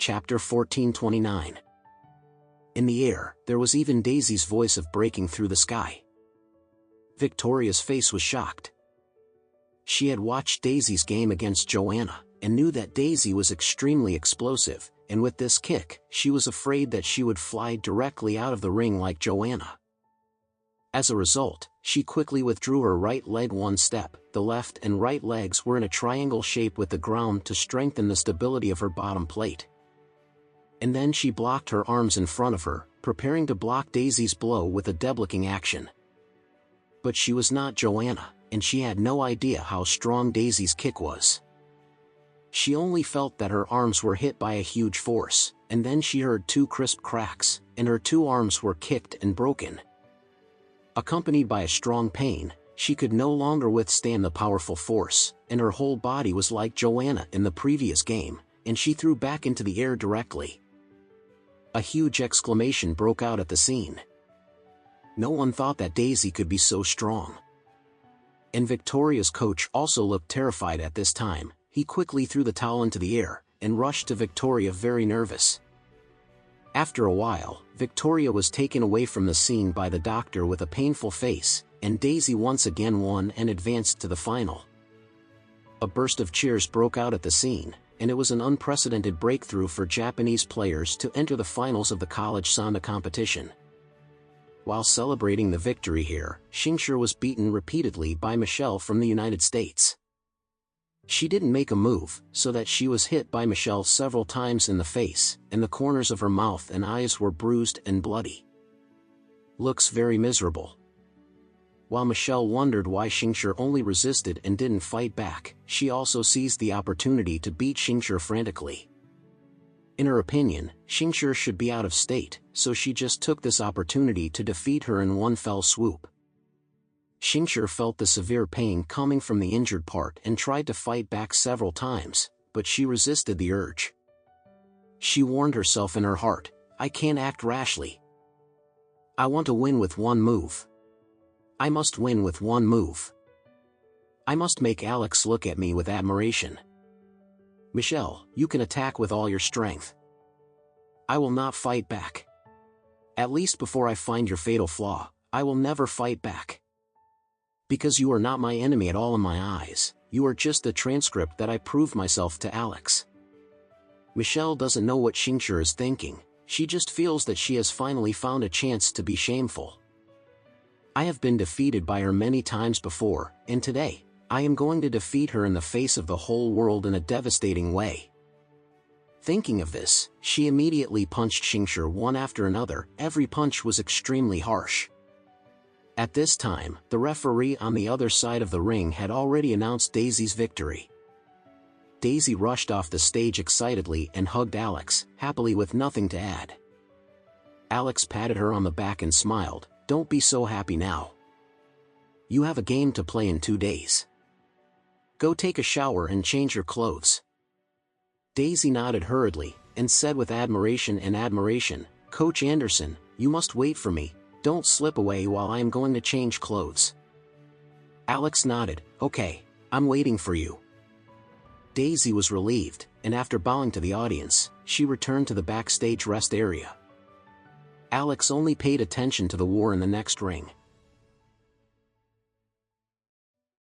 Chapter 1429. In the air, there was even Daisy's voice of breaking through the sky. Victoria's face was shocked. She had watched Daisy's game against Joanna, and knew that Daisy was extremely explosive, and with this kick, she was afraid that she would fly directly out of the ring like Joanna. As a result, she quickly withdrew her right leg one step. The left and right legs were in a triangle shape with the ground to strengthen the stability of her bottom plate. And then she blocked her arms in front of her, preparing to block Daisy's blow with a deblocking action. But she was not Joanna, and she had no idea how strong Daisy's kick was. She only felt that her arms were hit by a huge force, and then she heard two crisp cracks, and her two arms were kicked and broken. Accompanied by a strong pain, she could no longer withstand the powerful force, and her whole body was like Joanna in the previous game, and she threw back into the air directly. A huge exclamation broke out at the scene. No one thought that Daisy could be so strong. And Victoria's coach also looked terrified at this time. He quickly threw the towel into the air, and rushed to Victoria very nervous. After a while, Victoria was taken away from the scene by the doctor with a painful face, and Daisy once again won and advanced to the final. A burst of cheers broke out at the scene, and it was an unprecedented breakthrough for Japanese players to enter the finals of the college sanda competition. While celebrating the victory here, Xingshi was beaten repeatedly by Michelle from the United States. She didn't make a move, so that she was hit by Michelle several times in the face, and the corners of her mouth and eyes were bruised and bloody. Looks very miserable. While Michelle wondered why Xingshi only resisted and didn't fight back, she also seized the opportunity to beat Xingshi frantically. In her opinion, Xingshi should be out of state, so she just took this opportunity to defeat her in one fell swoop. Xingshi felt the severe pain coming from the injured part and tried to fight back several times, but she resisted the urge. She warned herself in her heart, "I can't act rashly. I want to win with one move. I must win with one move. I must make Alex look at me with admiration. Michelle, you can attack with all your strength. I will not fight back. At least before I find your fatal flaw, I will never fight back. Because you are not my enemy at all in my eyes, you are just the transcript that I proved myself to Alex." Michelle doesn't know what Xingshi is thinking. She just feels that she has finally found a chance to be shameful. "I have been defeated by her many times before, and today, I am going to defeat her in the face of the whole world in a devastating way." Thinking of this, she immediately punched Xingshi one after another. Every punch was extremely harsh. At this time, the referee on the other side of the ring had already announced Daisy's victory. Daisy rushed off the stage excitedly and hugged Alex, happily with nothing to add. Alex patted her on the back and smiled, "Don't be so happy now. You have a game to play in 2 days. Go take a shower and change your clothes." Daisy nodded hurriedly, and said with admiration, "Coach Anderson, you must wait for me. Don't slip away while I am going to change clothes." Alex nodded, "Okay, I'm waiting for you." Daisy was relieved, and after bowing to the audience, she returned to the backstage rest area. Alex only paid attention to the war in the next ring.